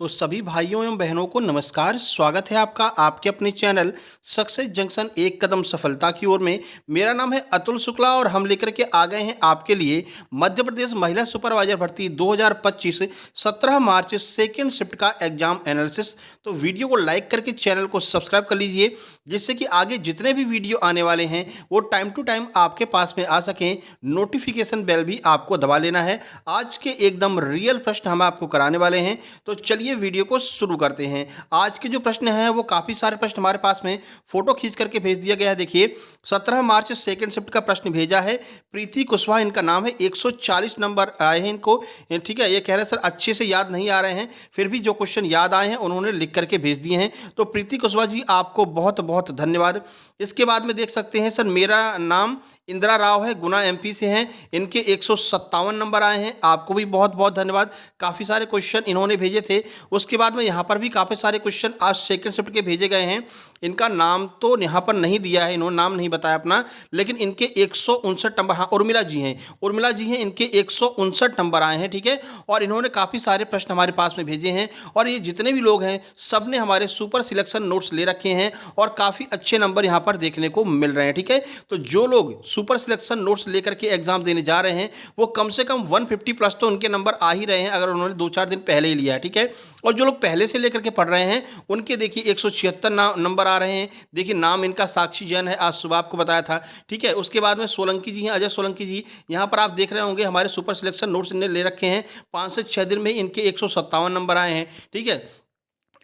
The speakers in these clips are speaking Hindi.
तो सभी भाइयों एवं बहनों को नमस्कार। स्वागत है आपका आपके अपने चैनल सक्सेस जंक्शन एक कदम सफलता की ओर में। मेरा नाम है अतुल शुक्ला और हम लेकर के आ गए हैं आपके लिए मध्य प्रदेश महिला सुपरवाइजर भर्ती 2025 17 मार्च सेकेंड शिफ्ट का एग्जाम एनालिसिस। तो वीडियो को लाइक करके चैनल को सब्सक्राइब कर लीजिए, जिससे कि आगे जितने भी वीडियो आने वाले हैं वो टाइम टू टाइम आपके पास में आ सकें। नोटिफिकेशन बेल भी आपको दबा लेना है। आज के एकदम रियल प्रश्न हम आपको कराने वाले हैं, तो चलिए वीडियो को शुरू करते हैं। आज के जो प्रश्न हैं वो काफ़ी सारे प्रश्न हमारे पास में फोटो खींच करके भेज दिया गया है। देखिए 17 मार्च सेकंड शिफ्ट का प्रश्न भेजा है प्रीति कुशवाहा, इनका नाम है। 140 नंबर आए हैं इनको, ठीक है। ये कह रहे हैं सर अच्छे से याद नहीं आ रहे हैं, फिर भी जो क्वेश्चन याद आए हैं उन्होंने लिख करके भेज दिए हैं। तो प्रीति कुशवाहा जी आपको बहुत बहुत धन्यवाद। इसके बाद में देख सकते हैं सर मेरा नाम इंदिरा राव है, गुना एमपी से हैं, इनके 157 नंबर आए हैं, आपको भी बहुत बहुत धन्यवाद। काफ़ी सारे क्वेश्चन इन्होंने भेजे थे। उसके बाद में यहाँ पर भी काफ़ी सारे क्वेश्चन आज सेकंड शिफ्ट के भेजे गए हैं। इनका नाम तो यहाँ पर नहीं दिया है, इन्होंने नाम नहीं बताया अपना, लेकिन इनके 159 नंबर, हाँ उर्मिला जी हैं, उर्मिला जी हैं, इनके 159 नंबर आए हैं, ठीक है। और इन्होंने काफ़ी सारे प्रश्न हमारे पास में भेजे हैं और ये जितने भी लोग हैं सब ने हमारे सुपर सिलेक्शन नोट्स ले रखे हैं और काफ़ी अच्छे नंबर यहाँ पर देखने को मिल रहे हैं, ठीक है। तो जो लोग सुपर सिलेक्शन नोट्स लेकर के एग्जाम देने जा रहे हैं वो कम से कम 150 प्लस तो उनके नंबर आ ही रहे हैं, अगर उन्होंने 2-4 दिन पहले ही लिया है, ठीक है। और जो लोग पहले से लेकर के पढ़ रहे हैं उनके देखिए 176 नंबर आ रहे हैं। देखिए नाम इनका साक्षी जैन है, आज सुबह आपको बताया था, ठीक है। उसके बाद में सोलंकी जी हैं, अजय सोलंकी जी, यहाँ पर आप देख रहे होंगे हमारे सुपर सिलेक्शन नोट्स इन्हें ले रखे हैं। 5 से 6 दिन में इनके 157 नंबर आए हैं, ठीक है।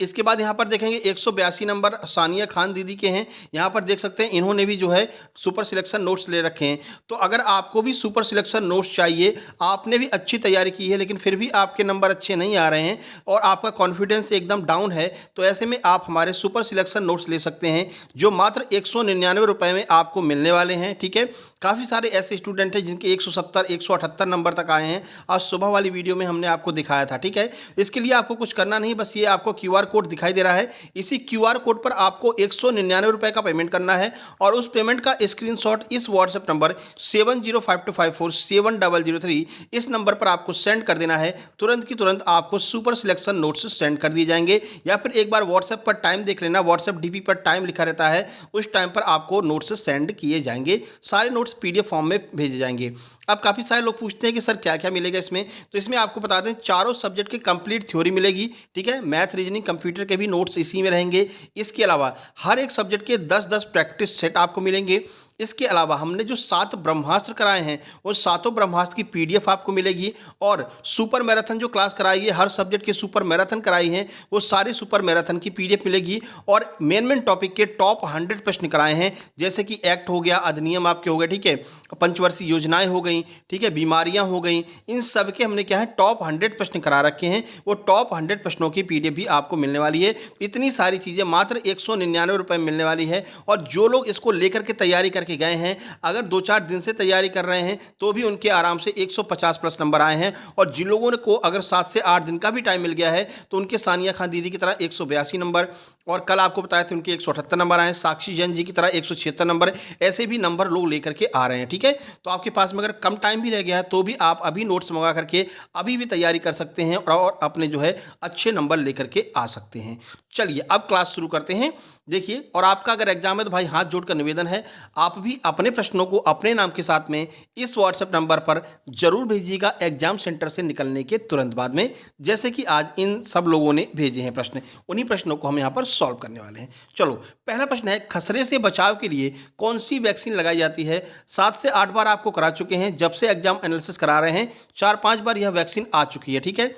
इसके बाद यहाँ पर देखेंगे 182 नंबर सानिया खान दीदी के हैं। यहाँ पर देख सकते हैं इन्होंने भी जो है सुपर सिलेक्शन नोट्स ले रखे हैं। तो अगर आपको भी सुपर सिलेक्शन नोट्स चाहिए, आपने भी अच्छी तैयारी की है लेकिन फिर भी आपके नंबर अच्छे नहीं आ रहे हैं और आपका कॉन्फिडेंस एकदम डाउन है, तो ऐसे में आप हमारे सुपर सिलेक्शन नोट्स ले सकते हैं, जो मात्र 199 रुपये में आपको मिलने वाले हैं, ठीक है। काफ़ी सारे ऐसे स्टूडेंट हैं जिनके 170 178 नंबर तक आए हैं। आज सुबह वाली वीडियो में हमने आपको दिखाया था, ठीक है। इसके लिए आपको कुछ करना नहीं, बस ये आपको क्यूआर कोड दिखाई दे रहा है, इसी क्यूआर कोड पर आपको 199 रुपये का पेमेंट करना है और उस पेमेंट का स्क्रीनशॉट इस व्हाट्सएप नंबर 7052547003 इस नंबर पर आपको सेंड कर देना है। तुरंत की तुरंत आपको सुपर सिलेक्शन नोट्स सेंड कर दिए जाएंगे, या फिर एक बार व्हाट्सएप पर टाइम देख लेना, व्हाट्सएप डीपी पर टाइम लिखा रहता है, उस टाइम पर आपको नोट्स सेंड किए जाएंगे। सारे नोट्स पीडीएफ फॉर्म में भेजे जाएंगे। अब काफ़ी सारे लोग पूछते हैं कि सर क्या क्या मिलेगा इसमें, तो इसमें आपको बता दें चारों सब्जेक्ट की कंप्लीट थ्योरी मिलेगी, ठीक है। मैथ, रीजनिंग, कंप्यूटर के भी नोट्स इसी में रहेंगे। इसके अलावा हर एक सब्जेक्ट के 10-10 प्रैक्टिस सेट आपको मिलेंगे। इसके अलावा हमने जो 7 ब्रह्मास्त्र कराए हैं वो सातों ब्रह्मास्त्र की पीडीएफ आपको मिलेगी और सुपर मैराथन जो क्लास कराई है, हर सब्जेक्ट के सुपर मैराथन कराई हैं, वो सारी सुपर मैराथन की पीडीएफ मिलेगी। और मेन टॉपिक के टॉप 100 प्रश्न कराए हैं, जैसे कि एक्ट हो गया, अधिनियम आपके हो गए, ठीक है, पंचवर्षीय योजनाएं हो गई, ठीक है, बीमारियां हो गई, इन सब के हमने क्या है टॉप 100 प्रश्न करा रखे हैं। वो टॉप 100 प्रश्नों की पीडीएफ भी आपको मिलने वाली है। इतनी सारी चीज़ें मात्र 199 रुपये में मिलने वाली है। और जो लोग इसको लेकर के तैयारी करके गए हैं, अगर 2-4 दिन से तैयारी कर रहे हैं तो भी उनके आराम से 150 प्लस नंबर आए हैं। और जिन लोगों को अगर 7 से 8 दिन का भी टाइम मिल गया है तो उनके सानिया खान दीदी की तरह 182 नंबर, और कल आपको बताया था उनके 178 नंबर आए हैं, साक्षी जैन जी की तरह 176 नंबर, ऐसे भी नंबर लोग लेकर के आ रहे हैं, ठीक है। तो आपके पास में अगर कम टाइम भी रह गया है तो भी आप अभी नोट्स मंगा करके अभी भी तैयारी कर सकते हैं और अपने जो है अच्छे नंबर लेकर के आ सकते हैं। चलिए अब क्लास शुरू करते हैं। देखिए, और आपका अगर एग्जाम है तो भाई हाथ जोड़कर निवेदन है, आप भी अपने प्रश्नों को अपने नाम के साथ में इस व्हाट्सएप नंबर पर जरूर भेजिएगा एग्जाम सेंटर से निकलने के तुरंत बाद में, जैसे कि आज इन सब लोगों ने भेजे हैं प्रश्न, उन्हीं प्रश्नों को हम यहाँ पर सॉल्व करने वाले हैं। चलो पहला प्रश्न है, खसरे से बचाव के लिए कौन सी वैक्सीन लगाई जाती है? 7 से 8 बार आपको करा चुके हैं, जब से एग्जाम एनालिसिस करा रहे हैं 4-5 बार यह वैक्सीन आ चुकी है, ठीक है।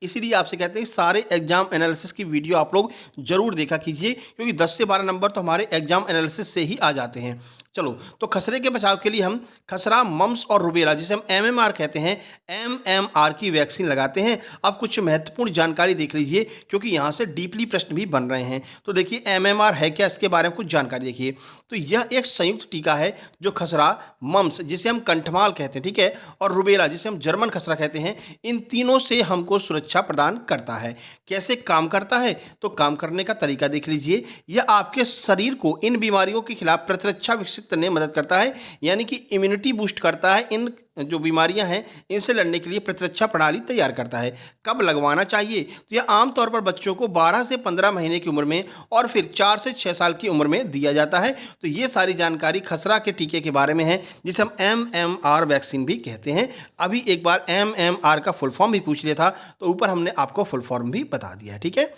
इसीलिए आपसे कहते हैं सारे एग्जाम एनालिसिस की वीडियो आप लोग जरूर देखा कीजिए, क्योंकि 10 से 12 नंबर तो हमारे एग्जाम एनालिसिस से ही आ जाते हैं। चलो, तो खसरे के बचाव के लिए हम खसरा, मम्स और रुबेला, जिसे हम एमएमआर कहते हैं, एमएमआर की वैक्सीन लगाते हैं। अब कुछ महत्वपूर्ण जानकारी देख लीजिए, क्योंकि यहाँ से डीपली प्रश्न भी बन रहे हैं। तो देखिए एमएमआर है क्या, इसके बारे में कुछ जानकारी देखिए। तो यह एक संयुक्त टीका है जो खसरा, मम्स जिसे हम कंठमाल कहते हैं, ठीक है, और रुबेला जिसे हम जर्मन खसरा कहते हैं, इन तीनों से हमको सुरक्षा प्रदान करता है। कैसे काम करता है, तो काम करने का तरीका देख लीजिए। यह आपके शरीर को इन बीमारियों के खिलाफ प्रतिरक्षा विकसित करने में मदद करता है, यानी कि इम्यूनिटी बूस्ट करता है। इन जो बीमारियां हैं इनसे लड़ने के लिए प्रतिरक्षा प्रणाली तैयार करता है। कब लगवाना चाहिए? तो यह आमतौर पर बच्चों को 12 से 15 महीने की उम्र में और फिर 4 से 6 साल की उम्र में दिया जाता है। तो ये सारी जानकारी खसरा के टीके के बारे में है, जिसे हम MMR वैक्सीन भी कहते हैं। अभी एक बार MMR का फुल फॉर्म भी पूछ लिया था, तो ऊपर हमने आपको फुल फॉर्म भी बता दिया है। ठीक है,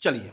चलिए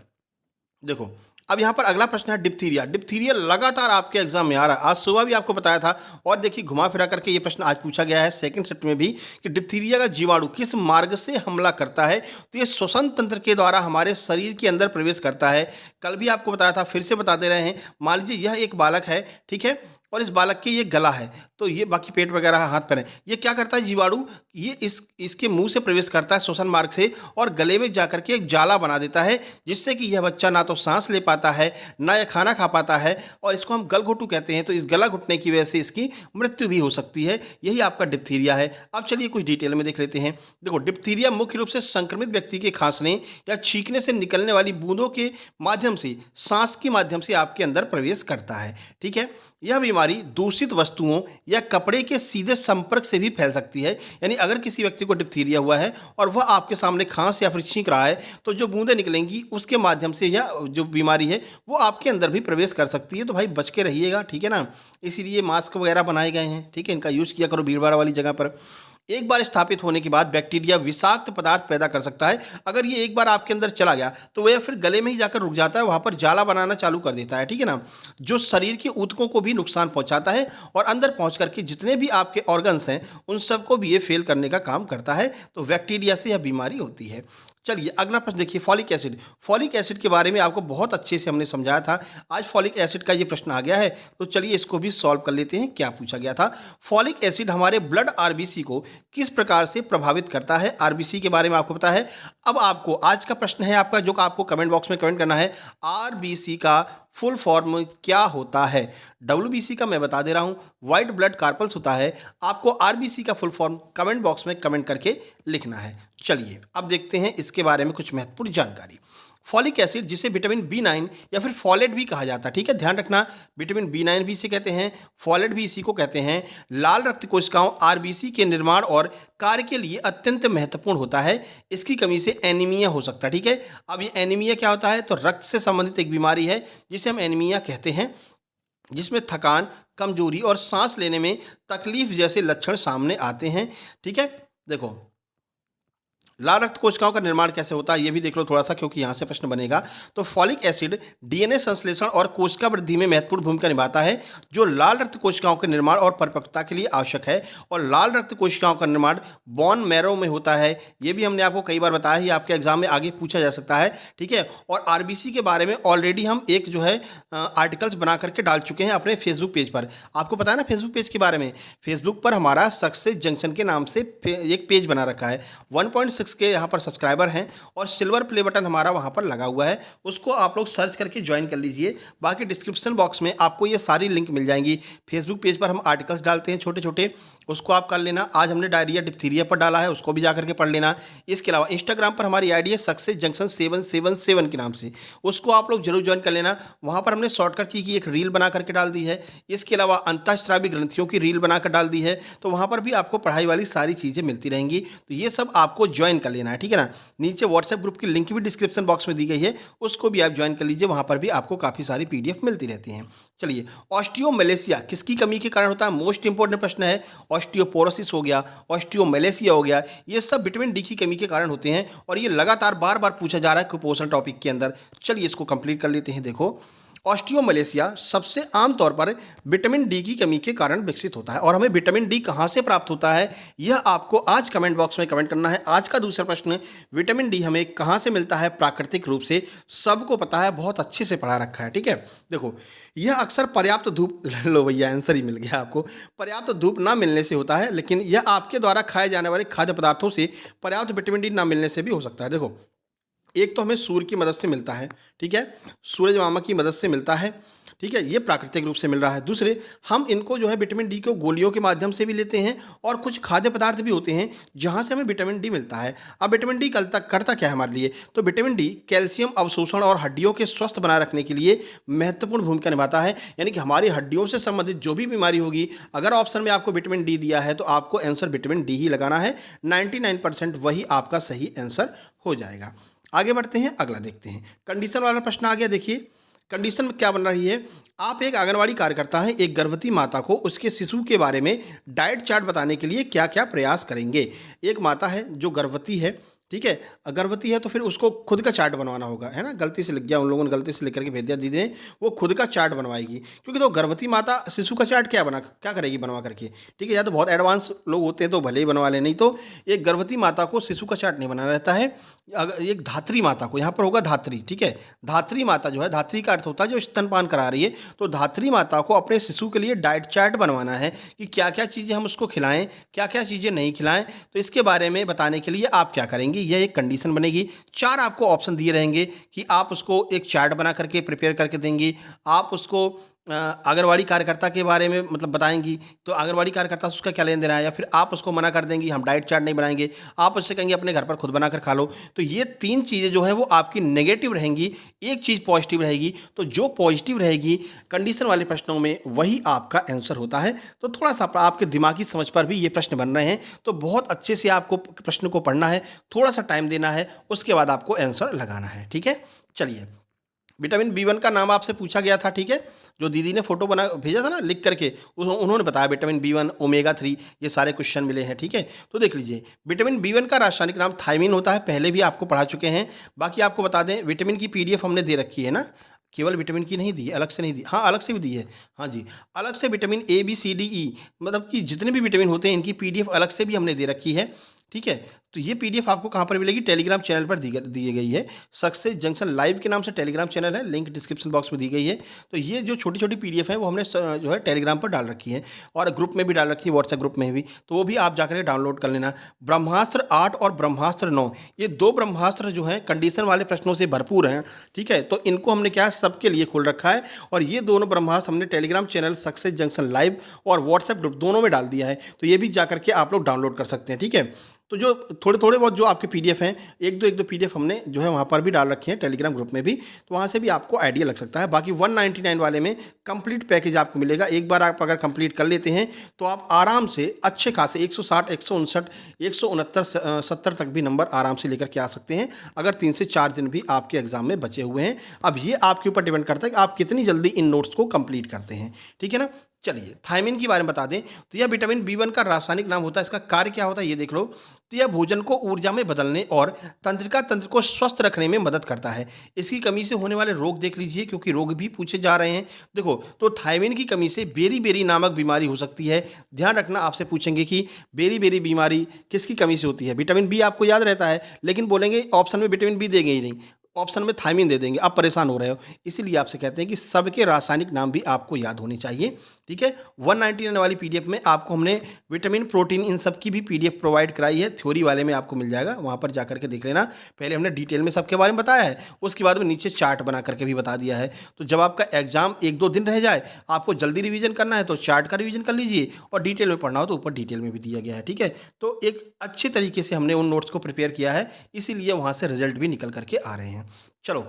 देखो, अब यहाँ पर अगला प्रश्न है डिप्थीरिया। डिप्थीरिया लगातार आपके एग्जाम में आ रहा है, आज सुबह भी आपको बताया था, और देखिए घुमा फिरा करके ये प्रश्न आज पूछा गया है सेकंड शिफ्ट में भी, कि डिप्थीरिया का जीवाणु किस मार्ग से हमला करता है? तो ये श्वसन तंत्र के द्वारा हमारे शरीर के अंदर प्रवेश करता है। कल भी आपको बताया था, फिर से बता दे रहे हैं। मान लीजिए यह एक बालक है, ठीक है, और इस बालक के ये गला है, तो ये बाकी पेट वगैरह हाथ पैर है, ये क्या करता है जीवाणु, ये इसके मुंह से प्रवेश करता है श्वसन मार्ग से, और गले में जाकर के एक जाला बना देता है, जिससे कि यह बच्चा ना तो सांस ले पाता है, ना यह खाना खा पाता है, और इसको हम गलघोटू कहते हैं। तो इस गला घुटने की वजह से इसकी मृत्यु भी हो सकती है। यही आपका डिप्थीरिया है। अब चलिए कुछ डिटेल में देख लेते हैं। देखो, डिप्थीरिया मुख्य रूप से संक्रमित व्यक्ति के खांसने या छींकने से निकलने वाली बूंदों के माध्यम से, सांस के माध्यम से आपके अंदर प्रवेश करता है। ठीक है, यह बीमारी दूषित वस्तुओं या कपड़े के सीधे संपर्क से भी फैल सकती है। यानी अगर किसी व्यक्ति को डिप्थीरिया हुआ है और वह आपके सामने खांस या फिर छींक रहा है, तो जो बूंदें निकलेंगी उसके माध्यम से यह जो बीमारी है वो आपके अंदर भी प्रवेश कर सकती है। तो भाई बच के रहिएगा, ठीक है ना। इसीलिए मास्क वगैरह बनाए गए हैं, ठीक है, इनका यूज़ किया करो भीड़ भाड़ वाली जगह पर। एक बार स्थापित होने के बाद बैक्टीरिया विषाक्त पदार्थ पैदा कर सकता है। अगर ये एक बार आपके अंदर चला गया तो वह फिर गले में ही जाकर रुक जाता है, वहाँ पर जाला बनाना चालू कर देता है, ठीक है ना, जो शरीर के ऊतकों को भी नुकसान पहुंचाता है, और अंदर पहुंच करके जितने भी आपके ऑर्गन्स हैं उन सबको भी ये फेल करने का काम करता है। तो बैक्टीरिया से यह बीमारी होती है। चलिए अगला प्रश्न देखिए, फॉलिक एसिड। फॉलिक एसिड के बारे में आपको बहुत अच्छे से हमने समझाया था, आज फॉलिक एसिड का ये प्रश्न आ गया है, तो चलिए इसको भी सॉल्व कर लेते हैं। क्या पूछा गया था? फॉलिक एसिड हमारे ब्लड आरबीसी को किस प्रकार से प्रभावित करता है? आरबीसी के बारे में आपको पता है। अब आपको आज का प्रश्न है आपका, जो आपको कमेंट बॉक्स में कमेंट करना है, आरबीसी का फुल फॉर्म क्या होता है? डब्ल्यूबीसी का मैं बता दे रहा हूं, व्हाइट ब्लड कार्पल्स होता है। आपको आरबीसी का फुल फॉर्म कमेंट बॉक्स में कमेंट करके लिखना है। चलिए अब देखते हैं इसके बारे में कुछ महत्वपूर्ण जानकारी। फॉलिक एसिड, जिसे विटामिन B9 या फिर फॉलेट भी कहा जाता है, ठीक है, ध्यान रखना, विटामिन B9 भी इसे कहते हैं, फॉलेट भी इसी को कहते हैं, लाल रक्त कोशिकाओं आरबीसी के निर्माण और कार्य के लिए अत्यंत महत्वपूर्ण होता है। इसकी कमी से एनीमिया हो सकता है, ठीक है। अब ये एनीमिया क्या होता है? तो रक्त से संबंधित एक बीमारी है जिसे हम एनीमिया कहते हैं, जिसमें थकान, कमजोरी और सांस लेने में तकलीफ जैसे लक्षण सामने आते हैं, ठीक है। देखो, लाल रक्त कोशिकाओं का निर्माण कैसे होता है ये भी देख लो थोड़ा सा, क्योंकि यहाँ से प्रश्न बनेगा। तो फॉलिक एसिड डीएनए संश्लेषण और कोशिका वृद्धि में महत्वपूर्ण भूमिका निभाता है, जो लाल रक्त कोशिकाओं के निर्माण और परिपक्वता के लिए आवश्यक है। और लाल रक्त कोशिकाओं का निर्माण बोन मैरो में होता है। ये भी हमने आपको कई बार बताया है, आपके एग्जाम में आगे पूछा जा सकता है, ठीक है। और आरबीसी के बारे में ऑलरेडी हम एक जो है आर्टिकल्स बना करके डाल चुके हैं अपने फेसबुक पेज पर। आपको पता है ना फेसबुक पेज के बारे में? फेसबुक पर हमारा सक्सेस जंक्शन के नाम से एक पेज बना रखा है, 1.6 के यहाँ पर सब्सक्राइबर हैं, और सिल्वर प्ले बटन हमारा वहाँ पर लगा हुआ है, उसको आप लोग सर्च करके ज्वाइन कर लीजिए। बाकी डिस्क्रिप्शन बॉक्स में आपको ये सारी लिंक मिल जाएंगी। फेसबुक पेज पर हम आर्टिकल्स डालते हैं छोटे छोटे, उसको आप कर लेना। आज हमने डायरिया डिप्थीरिया पर डाला है, उसको भी जाकर के पढ़ लेना। इसके अलावा इंस्टाग्राम पर हमारी आईडी है सक्सेस जंक्शन 777 के नाम से, उसको आप लोग जरूर ज्वाइन कर लेना। वहाँ पर हमने शॉर्टकट की एक रील बना करके डाल दी है। इसके अलावा अंतःस्रावी ग्रंथियों की रील बनाकर डाल दी है, तो वहाँ पर भी आपको पढ़ाई वाली सारी चीज़ें मिलती रहेंगी। तो ये सब आपको ज्वाइन कर लेना है, ठीक है ना। नीचे व्हाट्सएप ग्रुप की लिंक भी डिस्क्रिप्शन बॉक्स में दी गई है, उसको भी आप ज्वाइन कर लीजिए, वहां पर भी आपको काफी सारी पीडीएफ मिलती रहती हैं। चलिए, ऑस्टियोमेलेसिया किसकी कमी के कारण होता है? मोस्ट इंपोर्टेंट प्रश्न है। ऑस्टियोपोरोसिस हो गया, ऑस्टियोमेलेसिया हो गया, ये सब विटामिन डी की कमी के कारण होते हैं, और ये लगातार बार बार पूछा जा रहा है कुपोषण टॉपिक के अंदर। चलिए इसको कंप्लीट कर लेते हैं। देखो, ऑस्टियोमलेशिया सबसे आम तौर पर विटामिन डी की कमी के कारण विकसित होता है। और हमें विटामिन डी कहाँ से प्राप्त होता है, यह आपको आज कमेंट बॉक्स में कमेंट करना है। आज का दूसरा प्रश्न, विटामिन डी हमें कहाँ से मिलता है? प्राकृतिक रूप से। सबको पता है, बहुत अच्छे से पढ़ा रखा है, ठीक है। देखो, यह अक्सर पर्याप्त धूप लो भैया, आंसर ही मिल गया आपको। पर्याप्त धूप ना मिलने से होता है, लेकिन यह आपके द्वारा खाए जाने वाले खाद्य पदार्थों से पर्याप्त विटामिन डी ना मिलने से भी हो सकता है। देखो, एक तो हमें सूर्य की मदद से मिलता है, ठीक है, सूरज मामा की मदद से मिलता है, ठीक है, ये प्राकृतिक रूप से मिल रहा है। दूसरे, हम इनको जो है विटामिन डी को गोलियों के माध्यम से भी लेते हैं और कुछ खाद्य पदार्थ भी होते हैं जहाँ से हमें विटामिन डी मिलता है। अब विटामिन डी करता क्या है हमारे लिए? तो विटामिन डी कैल्शियम अवशोषण और हड्डियों के स्वस्थ बनाए रखने के लिए महत्वपूर्ण भूमिका निभाता है। यानी कि हमारी हड्डियों से संबंधित जो भी बीमारी होगी, अगर ऑप्शन में आपको विटामिन डी दिया है तो आपको आंसर विटामिन डी ही लगाना है। 99% वही आपका सही आंसर हो जाएगा। आगे बढ़ते हैं, अगला देखते हैं। कंडीशन वाला प्रश्न आ गया। देखिए कंडीशन में क्या बन रही है। आप एक आंगनवाड़ी कार्यकर्ता हैं, एक गर्भवती माता को उसके शिशु के बारे में डाइट चार्ट बताने के लिए क्या क्या प्रयास करेंगे। एक माता है जो गर्भवती है, ठीक है, गर्भवती है तो फिर उसको खुद का चार्ट बनवाना होगा, है ना। गलती से लिख गया, उन लोगों ने गलती से लिख करके भेज दिया दीदी ने, वो खुद का चार्ट बनवाएगी। क्योंकि तो गर्भवती माता शिशु का चार्ट क्या करेगी बनवा करके, ठीक है। या तो बहुत एडवांस लोग होते हैं तो भले ही बनवा लें, नहीं तो एक गर्भवती माता को शिशु का चार्ट नहीं बनाना रहता है। एक धात्री माता को, यहाँ पर होगा धात्री, ठीक है। धात्री माता जो है, धात्री का अर्थ होता है जो स्तनपान करा रही है, तो धात्री माता को अपने शिशु के लिए डाइट चार्ट बनवाना है कि क्या क्या चीज़ें हम उसको खिलाएं, क्या क्या चीज़ें नहीं खिलाएं। तो इसके बारे में बताने के लिए आप क्या करेंगे, यह एक कंडीशन बनेगी। 4 आपको ऑप्शन दिए रहेंगे कि आप उसको एक चार्ट बना करके प्रिपेयर करके देंगी। आप उसको आंगनवाड़ी कार्यकर्ता के बारे में मतलब बताएंगी, तो आंगनवाड़ी कार्यकर्ता से उसका क्या लेन देना है, या फिर आप उसको मना कर देंगी हम डाइट चार्ट नहीं बनाएंगे, आप उससे कहेंगे अपने घर पर खुद बनाकर खा लो। तो ये 3 चीज़ें जो है वो आपकी नेगेटिव रहेंगी, एक चीज़ पॉजिटिव रहेगी। तो जो पॉजिटिव रहेगी कंडीशन वाले प्रश्नों में वही आपका आंसर होता है। तो थोड़ा सा आपके दिमागी समझ पर भी ये प्रश्न बन रहे हैं, तो बहुत अच्छे से आपको प्रश्न को पढ़ना है, थोड़ा सा टाइम देना है, उसके बाद आपको आंसर लगाना है, ठीक है। चलिए, विटामिन बी 1 का नाम आपसे पूछा गया था, ठीक है। जो दीदी ने फोटो बना भेजा था ना लिख करके, उन्होंने बताया विटामिन बी 1, ओमेगा 3, ये सारे क्वेश्चन मिले हैं, ठीक है। तो देख लीजिए, विटामिन बी 1 का रासायनिक नाम थायमिन होता है, पहले भी आपको पढ़ा चुके हैं। बाकी आपको बता दें, विटामिन की पीडीएफ हमने दे रखी है ना, केवल विटामिन की नहीं दी है, अलग से नहीं दी, हाँ अलग से भी दी है, हाँ जी, अलग से vitamin A B C D E, मतलब कि जितने भी विटामिन होते हैं इनकी पीडीएफ अलग से भी हमने दे रखी है, ठीक है। तो ये पीडीएफ आपको कहाँ पर मिलेगी, टेलीग्राम चैनल पर दी गई है। सक्सेस जंक्शन लाइव के नाम से टेलीग्राम चैनल है, लिंक डिस्क्रिप्शन बॉक्स में दी गई है। तो ये जो छोटी छोटी पीडीएफ है वो हमने जो है टेलीग्राम पर डाल रखी है, और ग्रुप में भी डाल रखी है, व्हाट्सएप ग्रुप में भी, तो वो भी आप जाकर डाउनलोड कर लेना। ब्रह्मास्त्र 8 और ब्रह्मास्त्र 9, ये 2 ब्रह्मास्त्र जो हैं कंडीशन वाले प्रश्नों से भरपूर हैं, ठीक है। तो इनको हमने क्या है सबके लिए खोल रखा है, और ये दोनों ब्रह्मास्त्र हमने Telegram channel success junction live और व्हाट्सएप ग्रुप दोनों में डाल दिया है। तो ये भी जाकर के आप लोग डाउनलोड कर सकते हैं, ठीक है। तो जो थोड़े बहुत जो आपके पीडीएफ हैं, एक दो पीडीएफ हमने जो है वहाँ पर भी डाल रखे हैं टेलीग्राम ग्रुप में भी, तो वहाँ से भी आपको आइडिया लग सकता है। बाकी 199 वाले में कंप्लीट पैकेज आपको मिलेगा। एक बार आप अगर कंप्लीट कर लेते हैं तो आप आराम से अच्छे खासे 160, 159, 169, 70 तक भी नंबर आराम से लेकर के आ सकते हैं, अगर 3 से 4 दिन भी आपके एग्जाम में बचे हुए हैं। अब ये आपके ऊपर डिपेंड करता है कि आप कितनी जल्दी इन नोट्स को कंप्लीट करते हैं, ठीक है ना। चलिए, थायमिन के बारे में बता दें तो यह विटामिन बी 1 का रासायनिक नाम होता है। इसका कार्य क्या होता है ये देख लो। तो यह भोजन को ऊर्जा में बदलने और तंत्रिका तंत्र को स्वस्थ रखने में मदद करता है। इसकी कमी से होने वाले रोग देख लीजिए, क्योंकि रोग भी पूछे जा रहे हैं। देखो, तो थायमिन की कमी से बेरी नामक बीमारी हो सकती है। ध्यान रखना, आपसे पूछेंगे कि बेरी बीमारी किसकी कमी से होती है। विटामिन बी आपको याद रहता है, लेकिन बोलेंगे ऑप्शन में विटामिन बी देंगे ही नहीं, ऑप्शन में थायमिन दे देंगे, आप परेशान हो रहे हो। इसीलिए आपसे कहते हैं कि सबके रासायनिक नाम भी आपको याद होने चाहिए, ठीक है। 199 वाली पीडीएफ में आपको हमने विटामिन, प्रोटीन, इन सब की भी पीडीएफ प्रोवाइड कराई है। थ्योरी वाले में आपको मिल जाएगा, वहाँ पर जाकर के देख लेना। पहले हमने डिटेल में सबके बारे में बताया है, उसके बाद में नीचे चार्ट बना करके भी बता दिया है। तो जब आपका एग्जाम 1-2 दिन रह जाए, आपको जल्दी रिवीजन करना है तो चार्ट का रिवीजन कर लीजिए, और डिटेल में पढ़ना हो तो ऊपर डिटेल में भी दिया गया है, ठीक है। तो एक अच्छे तरीके से हमने उन नोट्स को प्रिपेयर किया है, इसीलिए वहाँ से रिजल्ट भी निकल करके आ रहे हैं। चलो,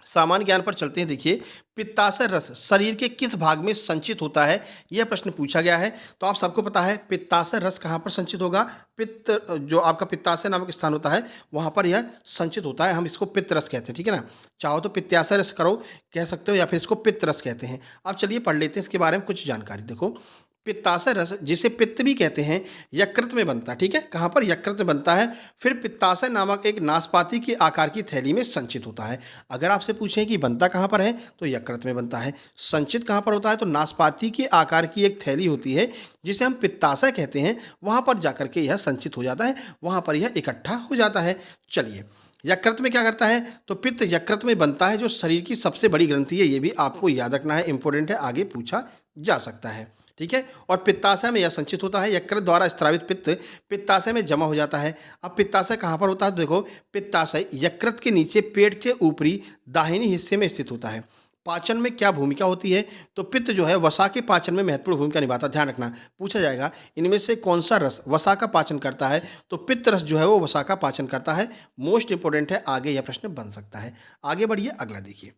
सामान्य ज्ञान पर चलते हैं। देखिए, पित्ताशय रस शरीर के किस भाग में संचित होता है, यह प्रश्न पूछा गया है। तो आप सबको पता है पित्ताशय रस कहाँ पर संचित होगा, पित्त, जो आपका पित्ताशय नामक स्थान होता है वहाँ पर यह संचित होता है। हम इसको पित्त रस कहते हैं, ठीक है ना। चाहो तो पित्ताशय रस करो कह सकते हो, या फिर इसको पित्त रस कहते हैं। अब चलिए पढ़ लेते हैं इसके बारे में कुछ जानकारी। देखो, पित्ताशय रस, जिसे पित्त भी कहते हैं, यकृत में बनता है, ठीक है। कहाँ पर, यकृत में बनता है। फिर पित्ताशय नामक एक नाशपाती के आकार की थैली में संचित होता है। अगर आपसे पूछें कि बनता कहाँ पर है, तो यकृत में बनता है। संचित कहाँ पर होता है, तो नाशपाती के आकार की एक थैली होती है जिसे हम पित्ताशय कहते हैं, वहाँ पर जाकर के यह संचित हो जाता है, वहाँ पर यह इकट्ठा हो जाता है। चलिए, यकृत में क्या करता है, तो पित्त यकृत में बनता है, जो शरीर की सबसे बड़ी ग्रंथि है। ये भी आपको याद रखना है, इंपॉर्टेंट है, आगे पूछा जा सकता है, ठीक है। और पित्ताशय में यह संचित होता है। यकृत द्वारा स्रावित पित्त पित्ताशय में जमा हो जाता है। अब पित्ताशय कहाँ पर होता है, देखो, पित्ताशय यकृत के नीचे पेट के ऊपरी दाहिनी हिस्से में स्थित होता है। पाचन में क्या भूमिका होती है? तो पित्त जो है वसा के पाचन में महत्वपूर्ण भूमिका निभाता है। ध्यान रखना, पूछा जाएगा इनमें से कौन सा रस वसा का पाचन करता है? तो पित्त रस जो है वो वसा का पाचन करता है। मोस्ट इंपोर्टेंट है, आगे यह प्रश्न बन सकता है। आगे बढ़िए, अगला देखिए।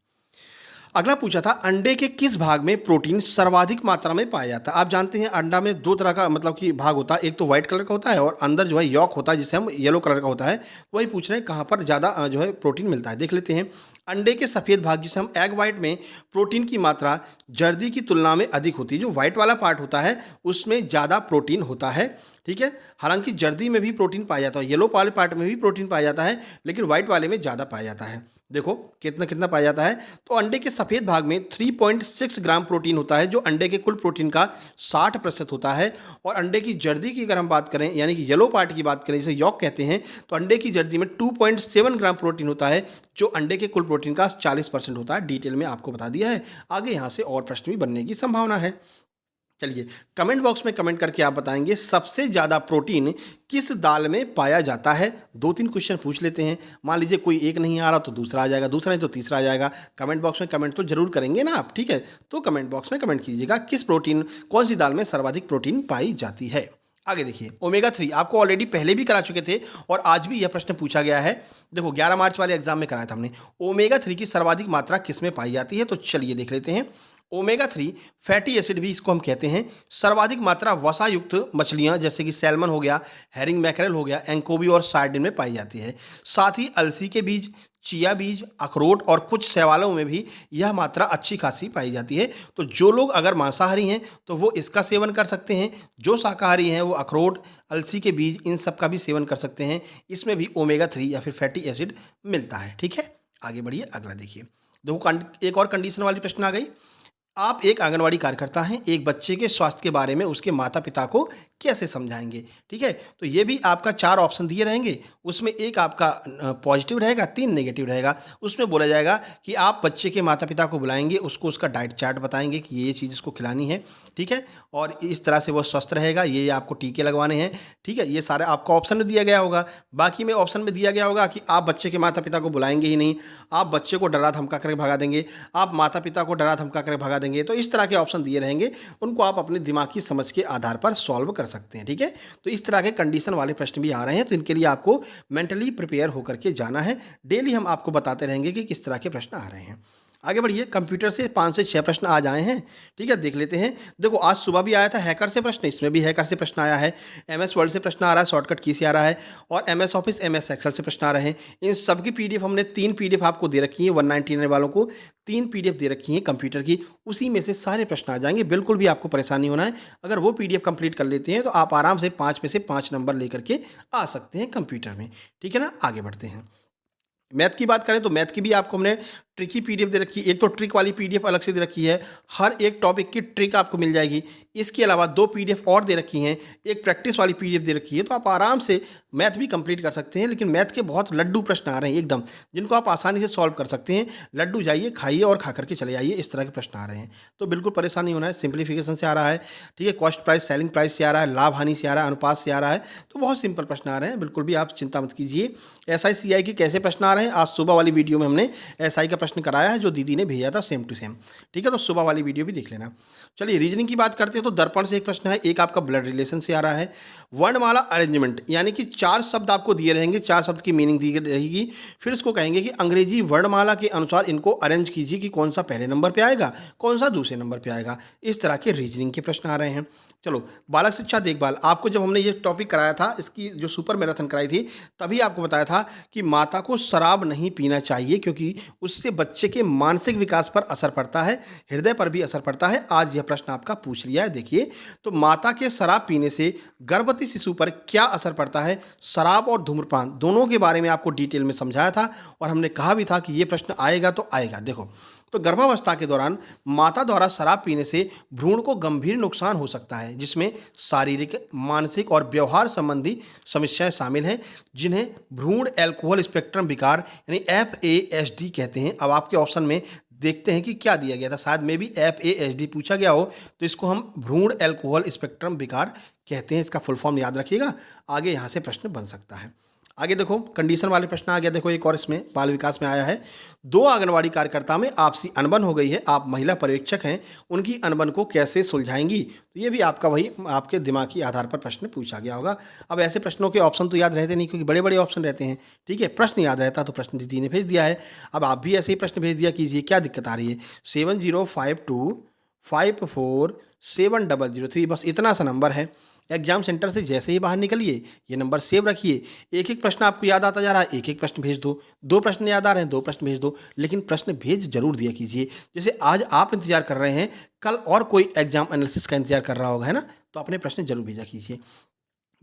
अगला पूछा था अंडे के किस भाग में प्रोटीन सर्वाधिक मात्रा में पाया जाता है? आप जानते हैं अंडा में दो तरह का मतलब कि भाग होता है, एक तो व्हाइट कलर का होता है और अंदर जो है यॉक होता है जिसे हम येलो कलर का होता है। वही पूछ रहे हैं कहाँ पर ज़्यादा जो है प्रोटीन मिलता है, देख लेते हैं। अंडे के सफ़ेद भाग जिसे हम एग वाइट में प्रोटीन की मात्रा जर्दी की तुलना में अधिक होती है। जो व्हाइट वाला पार्ट होता है उसमें ज़्यादा प्रोटीन होता है, ठीक है। हालांकि जर्दी में भी प्रोटीन पाया जाता है, येलो वाले पार्ट में भी प्रोटीन पाया जाता है, लेकिन व्हाइट वाले में ज़्यादा पाया जाता है। देखो कितना कितना पाया जाता है। तो अंडे के सफ़ेद भाग में 3.6 ग्राम प्रोटीन होता है जो अंडे के कुल प्रोटीन का 60% होता है। और अंडे की जर्दी की अगर हम बात करें यानी कि येलो पार्ट की बात करें जिसे यॉक कहते हैं, तो अंडे की जर्दी में 2.7 ग्राम प्रोटीन होता है जो अंडे के कुल प्रोटीन का 40% होता है। डिटेल में आपको बता दिया है। आगे यहाँ से और प्रश्न भी बनने की संभावना है। चलिए कमेंट बॉक्स में कमेंट करके आप बताएंगे सबसे ज़्यादा प्रोटीन किस दाल में पाया जाता है। दो तीन क्वेश्चन पूछ लेते हैं, मान लीजिए कोई एक नहीं आ रहा तो दूसरा आ जाएगा, दूसरा नहीं तो तीसरा आ जाएगा। कमेंट बॉक्स में कमेंट तो जरूर करेंगे ना आप, ठीक है। तो कमेंट बॉक्स में कमेंट कीजिएगा किस प्रोटीन कौन सी दाल में सर्वाधिक प्रोटीन पाई जाती है। आगे देखिए, ओमेगा 3 आपको ऑलरेडी पहले भी करा चुके थे और आज भी यह प्रश्न पूछा गया है। देखो 11 मार्च वाले एग्जाम में कराया था हमने। ओमेगा 3 की सर्वाधिक मात्रा किस में पाई जाती है? तो चलिए देख लेते हैं। ओमेगा 3 फैटी एसिड भी इसको हम कहते हैं, सर्वाधिक मात्रा वसा युक्त मछलियां जैसे कि सैल्मन हो गया, हेरिंग मैकरेल हो गया, एंकोबी और सार्डिन में पाई जाती है। साथ ही अलसी के बीज, चिया बीज, अखरोट और कुछ शैवालों में भी यह मात्रा अच्छी खासी पाई जाती है। तो जो लोग अगर मांसाहारी हैं तो वो इसका सेवन कर सकते हैं, जो शाकाहारी हैं वो अखरोट, अलसी के बीज इन सब का भी सेवन कर सकते हैं। इसमें भी ओमेगा 3 या फिर फैटी एसिड मिलता है, ठीक है। आगे बढ़िए, अगला देखिए। देखो एक और कंडीशन वाली प्रश्न आ गई। आप एक आंगनवाड़ी कार्यकर्ता हैं, एक बच्चे के स्वास्थ्य के बारे में उसके माता पिता को कैसे समझाएंगे? ठीक है, तो ये भी आपका 4 ऑप्शन दिए रहेंगे, उसमें एक आपका पॉजिटिव रहेगा, 3 नेगेटिव रहेगा। उसमें बोला जाएगा कि आप बच्चे के माता पिता को बुलाएंगे, उसको उसका डाइट चार्ट बताएंगे कि ये चीज़ इसको खिलानी है, ठीक है, और इस तरह से वो स्वस्थ रहेगा, ये आपको टीके लगवाने हैं, ठीक है। ये सारा आपका ऑप्शन में दिया गया होगा। बाकी में ऑप्शन में दिया गया होगा कि आप बच्चे के माता पिता को बुलाएंगे ही नहीं, आप बच्चे को डरा धमका करके भगा देंगे, आप माता पिता को डरा धमका करके भगा देंगे। तो इस तरह के ऑप्शन दिए रहेंगे, उनको आप अपने दिमाग की समझ के आधार पर सॉल्व कर सकते हैं, ठीक है। तो इस तरह के कंडीशन वाले प्रश्न भी आ रहे हैं, तो इनके लिए आपको मेंटली प्रिपेयर होकर के जाना है। डेली हम आपको बताते रहेंगे कि किस तरह के प्रश्न आ रहे हैं। आगे बढ़िए, कंप्यूटर से 5 से 6 प्रश्न आज आए हैं, ठीक है, देख लेते हैं। देखो आज सुबह भी आया था हैकर से प्रश्न, इसमें भी हैकर से प्रश्न आया है। एमएस वर्ड से प्रश्न आ रहा है, शॉर्टकट की से आ रहा है, और एमएस ऑफिस, एमएस एक्सेल से प्रश्न आ रहे हैं। इन सब की पीडीएफ हमने 3 पीडीएफ आपको दे रखी है, 199 वालों को 3 पीडीएफ दे रखी है कंप्यूटर की, उसी में से सारे प्रश्न आ जाएंगे। बिल्कुल भी आपको परेशानी होना है, अगर वो पीडीएफ कंप्लीट कर लेते हैं तो आप आराम से 5 में से 5 नंबर लेकर के आ सकते हैं कंप्यूटर में, ठीक है ना। आगे बढ़ते हैं। मैथ की बात करें तो मैथ की भी आपको हमने ट्रिक की पीडीएफ दे रखी है। एक तो ट्रिक वाली पीडीएफ अलग से दे रखी है, हर एक टॉपिक की ट्रिक आपको मिल जाएगी। इसके अलावा 2 पीडीएफ और दे रखी हैं, एक प्रैक्टिस वाली पीडीएफ दे रखी है। तो आप आराम से मैथ भी कंप्लीट कर सकते हैं। लेकिन मैथ के बहुत लड्डू प्रश्न आ रहे हैं एकदम, जिनको आप आसानी से सॉल्व कर सकते हैं। लड्डू जाइए खाइए और खा करके चले आइए, इस तरह के प्रश्न आ रहे हैं। तो बिल्कुल परेशान नहीं होना है, सिंप्लीफिकेशन से आ रहा है, ठीक है, कॉस्ट प्राइस सेलिंग प्राइस से आ रहा है, लाभ हानि से आ रहा है, अनुपात से आ रहा है। तो बहुत सिंपल प्रश्न आ रहे हैं, बिल्कुल भी आप चिंता मत कीजिए। एसआई सीआई के कैसे प्रश्न आ रहे हैं, आज सुबह वाली वीडियो में हमने एसआई का प्रश्न कराया है, जो दीदी ने भेजा था सेम टू सेम, ठीक है। तो सुबह वाली वीडियो भी देख लेना। चलिए रीजनिंग की बात करते हैं। तो दर्पण से एक प्रश्न है, एक आपका ब्लड रिलेशन से आ रहा है। वर्णमाला अरेंजमेंट यानी कि 4 शब्द आपको दिए रहेंगे, 4 शब्द की मीनिंग दी रहेगी, फिर इसको कहेंगे कि अंग्रेजी वर्णमाला के अनुसार इनको अरेंज कीजिए कि कौन सा पहले नंबर पे आएगा, कौन सा दूसरे नंबर पे आएगा। इस तरह के रीजनिंग के प्रश्न आ रहे हैं। चलो बालक शिक्षा देखभाल, आपको जब हमने ये टॉपिक कराया था, इसकी जो सुपर मैराथन कराई थी, तभी आपको बताया था कि माता को शराब नहीं पीना चाहिए, क्योंकि उससे बच्चे के मानसिक विकास पर असर पड़ता है, हृदय पर भी असर पड़ता है। आज यह प्रश्न आपका पूछ लिया है, देखिए। तो माता के शराब पीने से गर्भवती शिशु पर क्या असर पड़ता है, शराब और धूम्रपान दोनों के बारे में आपको डिटेल में समझाया था, और हमने कहा भी था कि यह प्रश्न आएगा तो आएगा। देखो, तो गर्भावस्था के दौरान माता द्वारा शराब पीने से भ्रूण को गंभीर नुकसान हो सकता है, जिसमें शारीरिक, मानसिक और व्यवहार संबंधी समस्याएं शामिल हैं, जिन्हें भ्रूण एल्कोहल स्पेक्ट्रम विकार यानी FASD कहते हैं। अब आपके ऑप्शन में देखते हैं कि क्या दिया गया था, शायद में भी FASD पूछा गया हो, तो इसको हम भ्रूण एल्कोहल स्पेक्ट्रम विकार कहते हैं। इसका फुल फॉर्म याद रखिएगा, आगे यहाँ से प्रश्न बन सकता है। आगे देखो कंडीशन वाले प्रश्न आ गया, देखो एक और इसमें बाल विकास में आया है, 2 आंगनवाड़ी कार्यकर्ता में आपसी अनबन हो गई है, आप महिला पर्यवेक्षक हैं, उनकी अनबन को कैसे सुलझाएंगी? तो ये भी आपका वही आपके दिमाग के आधार पर प्रश्न पूछा गया होगा। अब ऐसे प्रश्नों के ऑप्शन तो याद रहते नहीं, क्योंकि बड़े बड़े ऑप्शन रहते हैं, ठीक है। प्रश्न याद रहता तो प्रश्न दीदी ने भेज दिया है। अब आप भी ऐसे ही प्रश्न भेज दिया कीजिए, क्या दिक्कत आ रही है? 7052547003, बस इतना सा नंबर है। एग्जाम सेंटर से जैसे ही बाहर निकलिए ये नंबर सेव रखिए, एक एक प्रश्न आपको याद आता जा रहा है, एक एक प्रश्न भेज दो, 2 प्रश्न याद आ रहे हैं 2 प्रश्न भेज दो, लेकिन प्रश्न भेज जरूर दिया कीजिए। जैसे आज आप इंतजार कर रहे हैं, कल और कोई एग्जाम एनालिसिस का इंतजार कर रहा होगा, है ना, तो अपने प्रश्न जरूर भेजा कीजिए।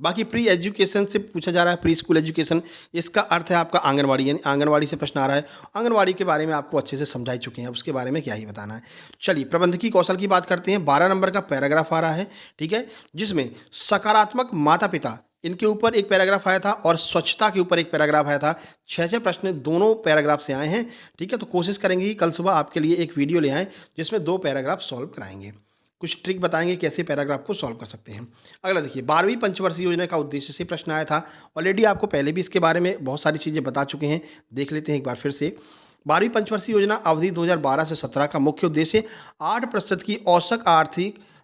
बाकी प्री एजुकेशन से पूछा जा रहा है, प्री स्कूल एजुकेशन, इसका अर्थ है आपका आंगनवाड़ी, यानी आंगनवाड़ी से प्रश्न आ रहा है। आंगनवाड़ी के बारे में आपको अच्छे से समझा ही चुके हैं, अब उसके बारे में क्या ही बताना है। चलिए प्रबंधकीय कौशल की बात करते हैं। 12 नंबर का पैराग्राफ आ रहा है, ठीक है, जिसमें सकारात्मक माता पिता, इनके ऊपर एक पैराग्राफ आया था और स्वच्छता के ऊपर एक पैराग्राफ आया था। 6 प्रश्न दोनों पैराग्राफ से आए हैं, ठीक है। तो कोशिश करेंगे कि कल सुबह आपके लिए एक वीडियो ले आएँ जिसमें 2 पैराग्राफ सॉल्व कराएंगे, कुछ ट्रिक बताएंगे कैसे पैराग्राफ को सॉल्व कर सकते हैं। अगला देखिए, 12वीं पंचवर्षीय योजना का उद्देश्य से प्रश्न आया था। ऑलरेडी आपको पहले भी इसके बारे में बहुत सारी चीज़ें बता चुके हैं, देख लेते हैं एक बार फिर से। 12वीं पंचवर्षीय योजना अवधि 2012 से 17 का मुख्य उद्देश्य 8% की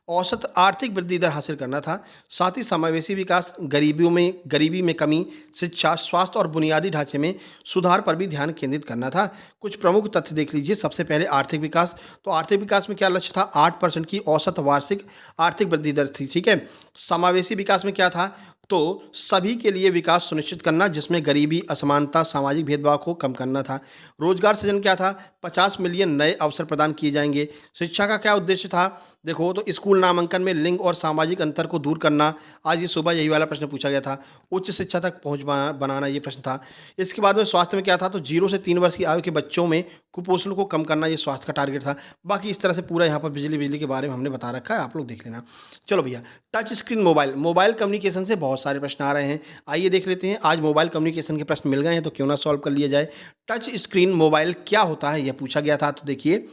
औसत आर्थिक वृद्धि दर हासिल करना था। साथ ही समावेशी विकास, गरीबी में कमी, शिक्षा, स्वास्थ्य और बुनियादी ढांचे में सुधार पर भी ध्यान केंद्रित करना था। कुछ प्रमुख तथ्य देख लीजिए। सबसे पहले आर्थिक विकास, तो आर्थिक विकास में क्या लक्ष्य था? 8% की औसत वार्षिक आर्थिक वृद्धि दर थी, ठीक है। समावेशी विकास में क्या था? तो सभी के लिए विकास सुनिश्चित करना, जिसमें गरीबी, असमानता, सामाजिक भेदभाव को कम करना था। रोजगार सृजन क्या था? 50 मिलियन नए अवसर प्रदान किए जाएंगे। शिक्षा का क्या उद्देश्य था? देखो, तो स्कूल नामांकन में लिंग और सामाजिक अंतर को दूर करना। आज ये सुबह यही वाला प्रश्न पूछा गया था। उच्च शिक्षा तक पहुंच बनाना, ये प्रश्न था। इसके बाद में स्वास्थ्य में क्या था? तो 0 से 3 वर्ष की आयु के बच्चों में कुपोषण को कम करना, ये स्वास्थ्य का टारगेट था। बाकी इस तरह से पूरा यहाँ पर बिजली के बारे में हमने बता रखा है, आप लोग देख लेना। चलो भैया, टच स्क्रीन मोबाइल कम्युनिकेशन से बहुत सारे प्रश्न आ रहे हैं, आइए देख लेते हैं। आज मोबाइल कम्युनिकेशन के प्रश्न मिल गए हैं तो क्यों ना सॉल्व कर लिया जाए। टच स्क्रीन मोबाइल क्या होता है, यह पूछा गया था। तो देखिए,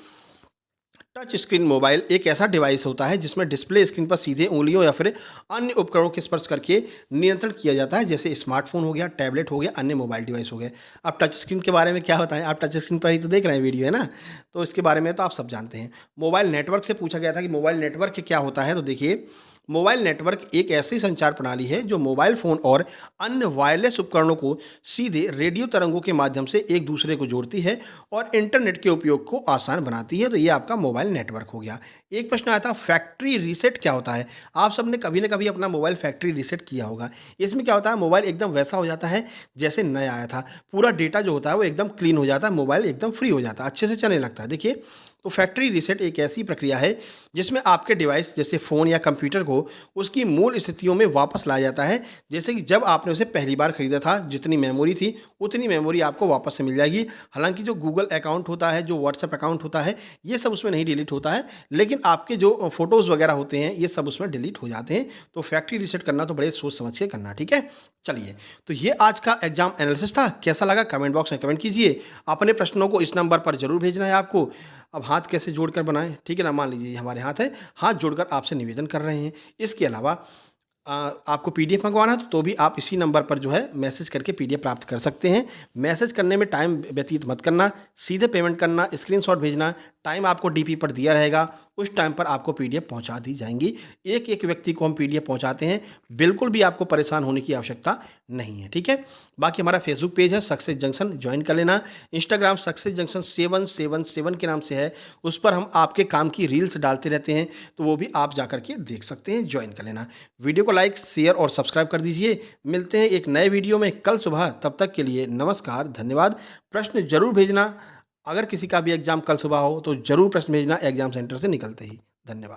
टच स्क्रीन मोबाइल एक ऐसा डिवाइस होता है जिसमें डिस्प्ले स्क्रीन पर सीधे उंगलियों या फिर अन्य उपकरणों के स्पर्श करके नियंत्रण किया जाता है, जैसे स्मार्टफोन हो गया, टैबलेट हो गया, अन्य मोबाइल डिवाइस हो गए। अब टच स्क्रीन के बारे में क्या होता है, आप टच स्क्रीन पर ही तो देख रहे हैं वीडियो, है ना, तो इसके बारे में तो आप सब जानते हैं। मोबाइल नेटवर्क से पूछा गया था कि मोबाइल नेटवर्क क्या होता है। तो देखिए, मोबाइल नेटवर्क एक ऐसी संचार प्रणाली है जो मोबाइल फ़ोन और अन्य वायरलेस उपकरणों को सीधे रेडियो तरंगों के माध्यम से एक दूसरे को जोड़ती है और इंटरनेट के उपयोग को आसान बनाती है। तो ये आपका मोबाइल नेटवर्क हो गया। एक प्रश्न आया था, फैक्ट्री रीसेट क्या होता है? आप सबने कभी ना कभी अपना मोबाइल फैक्ट्री रीसेट किया होगा। इसमें क्या होता है, मोबाइल एकदम वैसा हो जाता है जैसे नया आया था। पूरा डेटा जो होता है वो एकदम क्लीन हो जाता है, मोबाइल एकदम फ्री हो जाता है, अच्छे से चलने लगता है। देखिए, तो फैक्ट्री रीसेट एक ऐसी प्रक्रिया है जिसमें आपके डिवाइस जैसे फ़ोन या कंप्यूटर को उसकी मूल स्थितियों में वापस लाया जाता है। जैसे कि जब आपने उसे पहली बार खरीदा था, जितनी मेमोरी थी उतनी मेमोरी आपको वापस से मिल जाएगी। हालांकि जो गूगल अकाउंट होता है, जो व्हाट्सएप अकाउंट होता है, ये सब उसमें नहीं डिलीट होता है, लेकिन आपके जो फोटोज़ वगैरह होते हैं ये सब उसमें डिलीट हो जाते हैं। तो फैक्ट्री रीसेट करना तो बड़े सोच समझ के करना, ठीक है। चलिए, तो ये आज का एग्जाम एनालिसिस था। कैसा लगा कमेंट बॉक्स में कमेंट कीजिए। अपने प्रश्नों को इस नंबर पर जरूर भेजना है आपको। अब हाथ कैसे जोड़कर बनाएं, ठीक है ना, मान लीजिए हमारे हाथ है, हाथ जोड़कर आपसे निवेदन कर रहे हैं। इसके अलावा आपको पीडीएफ मंगवाना है तो भी आप इसी नंबर पर जो है मैसेज करके पीडीएफ प्राप्त कर सकते हैं। मैसेज करने में टाइम व्यतीत मत करना, सीधे पेमेंट करना, स्क्रीनशॉट भेजना। टाइम आपको डीपी पर दिया रहेगा, उस टाइम पर आपको पीडीएफ पहुंचा दी जाएंगी। एक एक व्यक्ति को हम पीडीएफ पहुंचाते हैं, बिल्कुल भी आपको परेशान होने की आवश्यकता नहीं है, ठीक है। बाकी हमारा फेसबुक पेज है सक्सेस जंक्शन, ज्वाइन कर लेना। इंस्टाग्राम सक्सेस जंक्शन 777 के नाम से है, उस पर हम आपके काम की रील्स डालते रहते हैं, तो वो भी आप जाकर के देख सकते हैं, ज्वाइन कर लेना। वीडियो को लाइक, शेयर और सब्सक्राइब कर दीजिए। मिलते हैं एक नए वीडियो में कल सुबह, तब तक के लिए नमस्कार, धन्यवाद। प्रश्न जरूर भेजना, अगर किसी का भी एग्जाम कल सुबह हो तो जरूर प्रश्न भेजना एग्जाम सेंटर से निकलते ही। धन्यवाद।